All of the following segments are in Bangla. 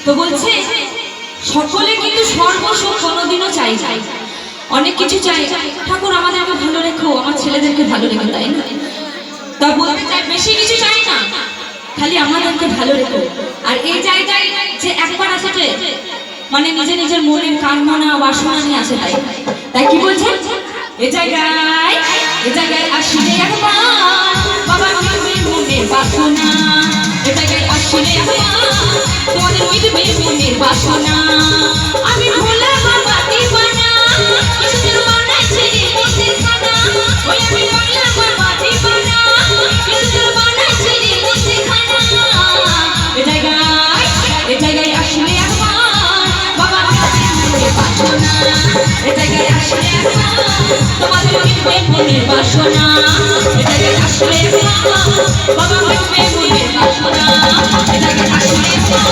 তো বলছে সকলে কিন্তু সর্বসুখ কোনোদিনও চাই চাই, অনেক কিছু চাই, ঠাকুর আমাদেরকে ভালো রেখো, আমার ছেলেদেরকে ভালো রেখো, তাই না? তা বলতে চাই বেশি কিছু চাই না, খালি আমাদেরকে ভালো রেখো। আর এই জায়গায় যে একবার আসে মানে নিজে নিজের মনের কামনা বাসনা নিয়ে আসে, তাই তাই কি বলছেন, এ জায়গায় আসলে একবার বাবা মিটবে মনের বাসনা, এ জায়গায় আসলে একবার তোমাদের মিটবে মনের বাসনা। আমি ভোলা বাবা দিবানা, কিছুদিন বানাইছে মনের খানা, ওই আমি ভোলা বাবা দিবানা, কিছুদিন বানাইছে মনের খানা। এ জায়গায় আসলে একবার বাবা মিটবে মনের বাসনা, এ জায়গায় আসলে একবার তোমাদের মিটবে মনের বাসনা, এ জায়গায় আসলে একবার বাবা মিটবে মনের বাসনা, এ জায়গায় আসলে একবার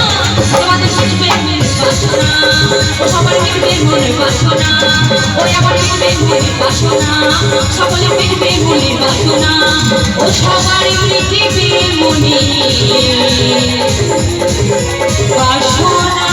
তোমাদের মিটবে মনের বাসনা, ও সবার মিটবে মনের বাসনা, ওই আমার মিটবে মনের বাসনা, সকলে মিটবে মনের বাসনা, ও সবার মিটবে মনের বাসনা।